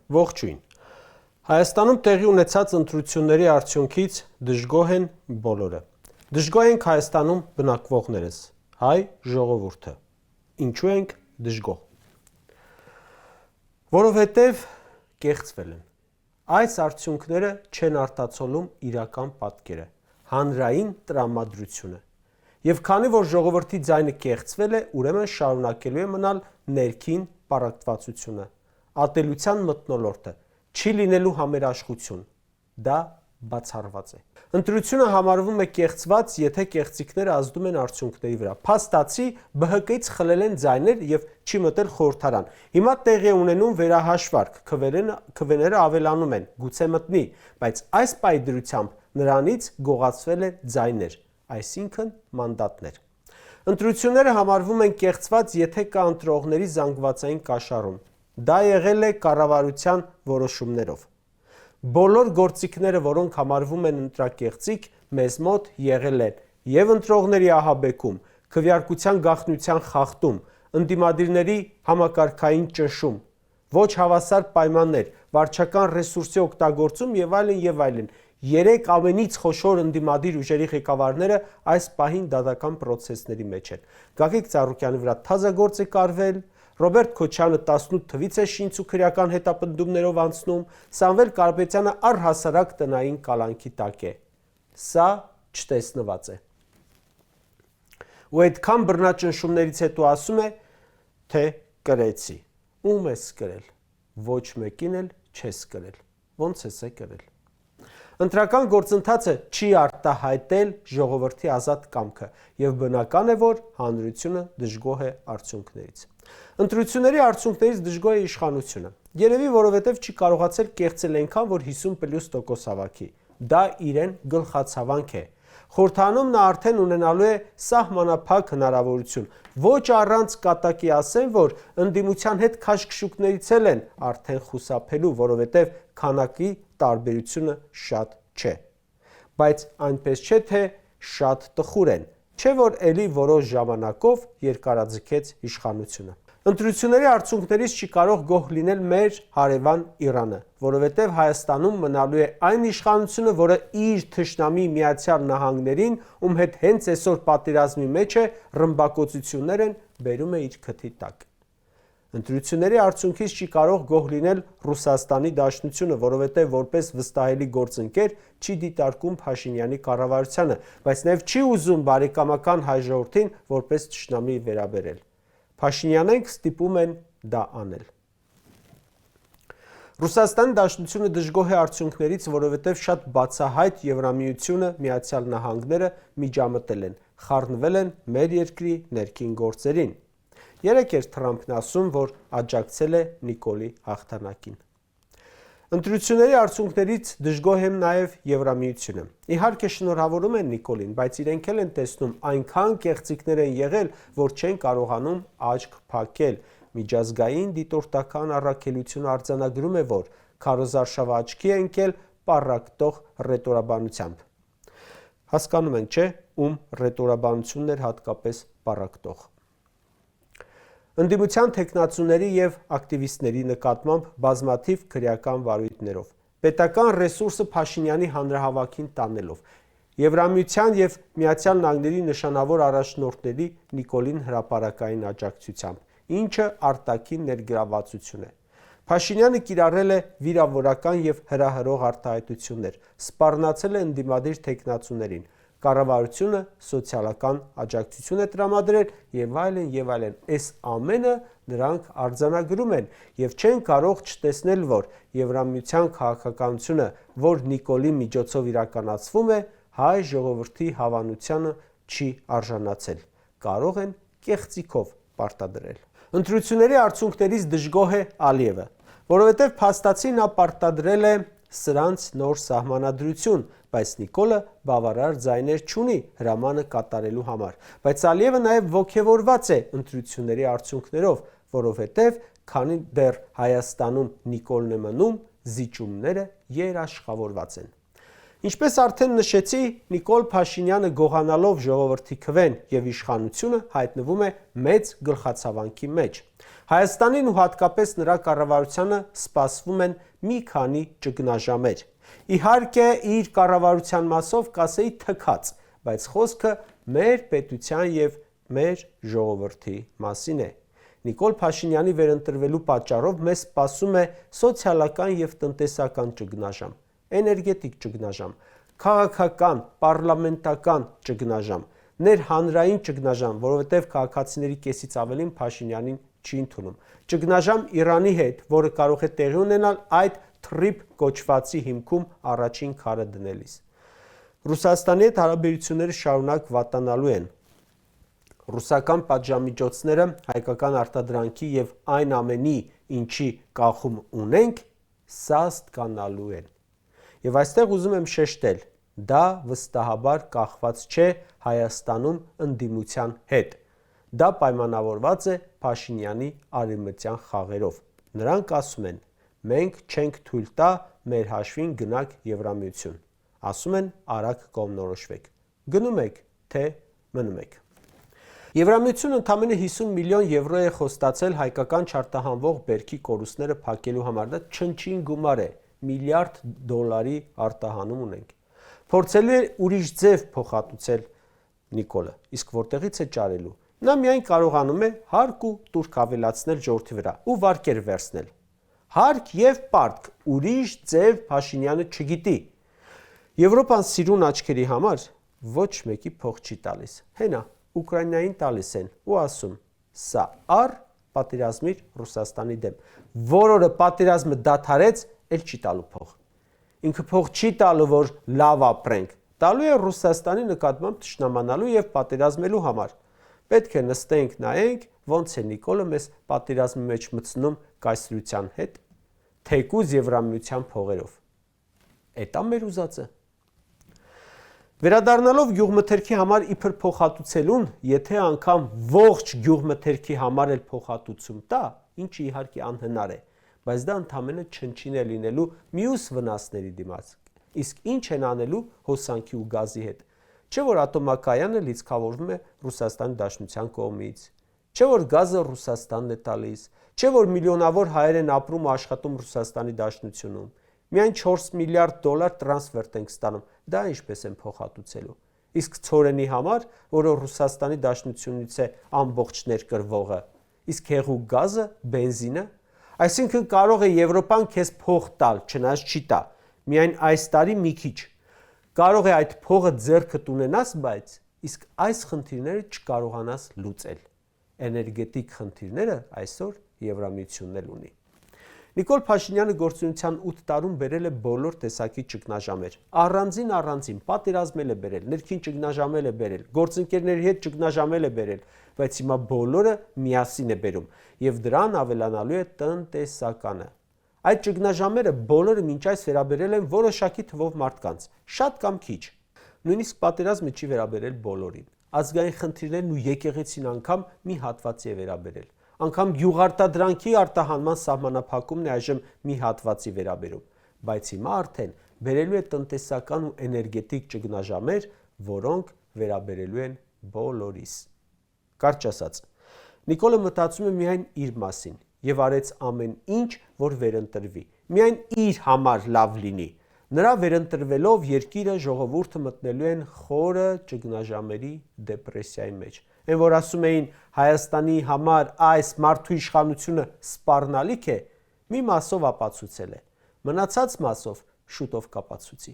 Ողջույն։ Հայաստանում տեղի ունեցած ընտրությունների արդյունքից դժգոհ են բոլորը։ Դժգոհ ենք Հայաստանում բնակվողներս, հայ ժողովուրդը։ Ինչու ենք դժգոհ։ Որովհետև կեղծվել են։ Այս արդյունքները չեն արտացոլում իրական պատկերը, հանրային տրամադրությունը։ Եվ քանի որ ժողովրդի ձայնը կեղծվել է, ուրեմն շարունակելու է մնալ ներքին պառակտվածությունը, ատելության մթնոլորտը, չի լինելու համերաշխություն, դա բացառված է։ Ընտրությունը համարվում է կեղծված, եթե կեղծիքները ազդում են արդյունքների վրա։ Փաստացի ԲՀԿ-ից խլել են ձայներ եւ չի մտել խորհրդարան։ Հիմա տեղի է ունենում վերահաշվարկ, քվեները ավելանում են, գուցե մտնի, բայց այս պայդրությամբ նրանից գողացվել է ձայներ, այսինքն մանդատներ։ Ընտրությունները համարվում են կեղծված, եթե կա ընտրողների զանգվածային կաշառում։ Դա եղել է կառավարության որոշումներով։ Բոլոր գործիքները, որոնք համարվում են ընտրակեղծիք, մեզ մոտ եղել են եւ ընտրողների ահաբեկում, քվեարկության գաղտնիության խախտում, ընդդիմադիրների համակարգային ճնշում, ոչ հավասար պայմաններ, վարչական ռեսուրսի օգտագործում եւ այլն եւ այլն։ Երեք ամենից խոշոր ընդդիմադիր ուժերի ղեկավարները այս պահին դատական պրոցեսների մեջ են։ Գագիկ Ծառուկյանի վրա թազագործ է կարվել, Ռոբերտ Քոչյանը 18 թվից է շինց ու քրեական հետապնդումներով անցնում, Սամվել Կարապետյանը առհասարակ տնային կալանքի տակ է։ Սա չտեսնված է։ Ու այդքան բռնաճնշումներից հետո ասում է, թե կրեցի։ Ում ես կրել։ Ոչ մեկին էլ չես կրել։ Ոնց ես կրել։ Ընտրական գործընթացը չի արտահայտել ժողովրդի ազատ կամքը եւ բնական է, որ հանրությունը դժգոհ է արդյունքներից։ Ընտրությունների արդյունքներից դժգոհ է իշխանությունը։ Երևի որովհետև չի կարողացել կեղծել այնքան, որ 50+% հավաքի։ Դա իրեն գլխացավանք է։ Խորհրդանում նա արդեն ունենալու է սահմանափակ հնարավորություն։ Ոչ առանց կատակի ասեն, որ ընդդիմության հետ քաշքշուկներից են արդեն խուսափելու, որովհետև քանակի տարբերությունը շատ չէ։ Բայց այնպես չէ, թե շատ տխուր են, չէ որ ելի որոշ ժամանակով երկարաձգեց իշխանությունը։ Ընտրությունների արդյունքներից չի կարող գոհ լինել մեր հարևան Իրանը, որովհետև Հայաստանում մնալու է այն իշխանությունը, որը իր թշնամի Միացյալ Նահանգներին, ում հետ հենց այսօր պատերազմի մեջ է, ռմբակոծություններ են բերում է իր քթի տակ։ Ընտրությունների արդյունքից չի կարող գոհ լինել Ռուսաստանի Դաշնությունը, որովհետև որպես վստահելի գործընկեր չի դիտարկում Փաշինյանի կառավարությանը, բայց նաև չի ուզում բարեկամական հայ ժողովրդին որպես թշնամի վերաբերել։ Փաշինյանենք ստիպում են դա անել։ Ռուսաստանի Դաշնությունը դժգոհ է արդյունքներից, որովհետև շատ բացահայտ Եվրամիությունը, Միացյալ Նահանգները միջամտել են, խառնվել են մեր երկրի ներքին գործերին։ Երեկ էր Թրամփն ասում, որ աջակցել է Նիկոլի հաղթանակին։ Ընտրությունների արդյունքներից դժգոհ եմ նաև Եվրամիությունը։ Իհարկե շնորհավորում են Նիկոլին, բայց իրենք էլ են տեսնում այնքան կեղծիքներ են եղել, որ չեն կարողանում աչք փակել։ Միջազգային դիտորդական առաքելությունը արձանագրում է, որ քարոզարշավը աչքի է ընկել պառակտող ռետորաբանությամբ։ Հասկանում են, չէ՞, ում ռետորաբանությունն էր հատկապես պառակտող։ Ընդդիմության թեկնածուների եւ ակտիվիստների նկատմամբ բազմաթիվ քրեական վարույթներով, պետական ռեսուրսը Փաշինյանի հանրահավաքին տանելով, Եվրամիության եւ Միացյալ Նահանգների նշանավոր առաջնորդների Նիկոլին հրապարակային աջակցությամբ, ինչը արտաքին ներգրավվածություն է։ Փաշինյանը կիրառել է վիրավորական եւ հրահրող արտահայտություններ, սպառնացել է ընդդիմադիր թեկնածուներին, կառավարությունը սոցիալական աջակցություն է տրամադրել եւ այլն եւ այլն։ Այս ամենը նրանք արձանագրում են եւ չեն կարող չտեսնել, որ Եվրամիության քաղաքականությունը, որ Նիկոլի միջոցով իրականացվում է, հայ ժողովրդի հավանությանը չի արժանացել։ Կարող են կեղծիքով պարտադրել։ Ընտրությունների արդյունքներից դժգոհ է Ալիևը, որովհետև փաստացի նա պարտադրել է սրանց նոր սահմանադրություն, բայց Նիկոլը բավարար ձայներ չունի հրամանը կատարելու համար։ Բայց Ալիևը նաև ոգևորված է ընտրությունների արդյունքներով, որովհետև քանի դեռ Հայաստանում Նիկոլն է մնում, զիջումները երաշխավորված են։ Ինչպես արդեն նշեցի, Նիկոլ Փաշինյանը գողանալով ժողովրդի քվեն եւ իշխանությունը հայտնվում է մեծ գլխացավանքի մեջ։ Հայաստանին ու հատկապես նրա կառավարությանը սպասվում են մի քանի ճգնաժամեր։ Իհարկե, իր կառավարության մասով կասեի թքած, բայց խոսքը մեր պետության եւ մեր ժողովրդի մասին է։ Նիկոլ Փաշինյանի վերընտրվելու պատճառով մեզ սպասում է սոցիալական եւ տնտեսական ճգնաժամ, էներգետիկ ճգնաժամ, քաղաքական, պարլամենտական ճգնաժամ, ներհանրային ճգնաժամ, որովհետև քաղաքացիների կեսից ավելին Փաշինյանին չի ընդունում, ճգնաժամ Իրանի հետ, որը կարող է տեղի ունենալ այդ թրիփ կոչվածի հիմքում առաջին քարը դնելիս։ Ռուսաստանի հետ հարաբերությունները շարունակ վատանալու են։ Ռուսական պատժամիջոցները հայկական արտադրանքի եւ այն ամենի, ինչի կախում ունենք, սաստկանալու են։ Եվ այստեղ ուզում եմ շեշտել, դա վստահաբար կախված չէ Հայաստանում ընդդիմության հետ։ Դա պայմանավորված է Փաշինյանի արևմտյան խաղերով։ Նրանք ասում են. մենք չենք թույլ տա մեր հաշվին գնաք Եվրամիություն։ Ասում են արագ կողմնորոշվեք։ Գնում եք, թե մնում եք։ Եվրամիությունը ընդամենը 50 միլիոն եվրո է խոստացել հայկական չարտահանվող բերքի կորուստները փակելու համար։ Դա չնչին գումար է, միլիարդ դոլարի արտահանում ունենք։ Փորձելու է ուրիշ ձև փոխհատուցել Նիկոլը, իսկ որտեղից է ճարելու։ Նա միայն կարողանում է հարկ ու տուրք ավելացնել ժողովրդի վրա ու վարկեր վերցնել։ Հարկ եւ պարտք, ուրիշ ձև Փաշինյանը չգիտի։ Եվրոպան սիրուն աչքերի համար ոչ մեկի փող չի տալիս։ Հենա Ուկրաինային տալիս են ու ասում. սա առ պատերազմիր Ռուսաստանի դեմ։ Որորը պատերազմը դադարեց, էլ չի տալու փող։ Ինքը փող չի տալու, որ լավ ապրենք։ Տալու է Ռուսաստանի նկատմամբ թշնամանալու եւ պատերազմելու համար։ Պետք է նստենք, նայենք, ոնց է Նիկոլը մեզ պատերազմի մեջ մտցնում կայսրության հետ, թեկուզ Եվրամիության փողերով։ Էտա մեր ուզածը։ Վերադառնալով գյուղմթերքի համար իբր փոխհատուցելուն, եթե անգամ ողջ գյուղմթերքի համար էլ փոխհատուցում տա, ինչը իհարկե անհնար է, բայց դա ընդամենը չնչին է լինելու մյուս վնասների դիմաց։ Իսկ ինչ են անելու հոսանքի ու գազի հետ։ Չէ որ ատոմակայանը լիցքավորվում է Ռուսաստանի Դաշնության կողմից, չէ որ գազը Ռուսաստանն է տալիս, չէ որ միլիոնավոր հայեր են ապրում ու աշխատում Ռուսաստանի Դաշնությունում։ Միայն 4 միլիարդ դոլար տրանսֆերտ ենք ստանում, դա ինչպես են փոխհատուցելու։ Իսկ ցորենի համար, որը Ռուսաստանի Դաշնությունից է ամբողջ ներկրվողը, իսկ հեղուկ գազը, բենզինը, այսինքն կարող է Եվրոպան քեզ փող տալ, չնայած չի տա, միայն այս տարի մի քիչ։ Կարող է այդ փողը ձեռքդ ունենաս, բայց իսկ այս խնդիրները չկարողանաս լուծել։ Էներգետիկ խնդիրները այսօր Եվրամիությունն էլ ունի։ Նիկոլ Փաշինյանը գործունեության 8 տարում բերել է բոլոր տեսակի ճգնաժամեր։ Առանձին պատերազմել է բերել, ներքին ճգնաժամել է բերել, գործընկերների հետ ճգնաժամել է բերել, բայց հիմա բոլորը միասին է բերում եւ դրան ավելանալու է տնտեսականը։ Այդ ճգնաժամերը բոլորը մինչ այս վերաբերել են որոշակի թվով մարդկանց, շատ կամ քիչ։ Նույնիսկ պատերազմը չի վերաբերել բոլորին։ Ազգային խնդիրներն ու եկեղեցին անգամ մի հատվածի է վերաբերել։ Անգամ գյուղարտադրանքի արտահանման սահմանափակումն է այժմ մի հատվածի վերաբերում, բայց հիմա արդեն բերելու է տնտեսական ու էներգետիկ ճգնաժամեր, որոնք վերաբերելու են բոլորիս։ Կարճ ասած, Նիկոլը մտածում է միայն իր մասին եւ արեց ամեն ինչ, որ վերընտրվի, միայն իր համար լավ լինի։ Նրա վերընտրվելով երկիրը ժողովուրդը մտնելու են խորը ճգնաժամերի դեպրեսիայի մեջ։ Այն որ ասում էին Հայաստանի համար այս մարդու իշխանությունը սպառնալիք է, մի մասով ապացուցել է, մնացած մասով շուտով կապացուցի։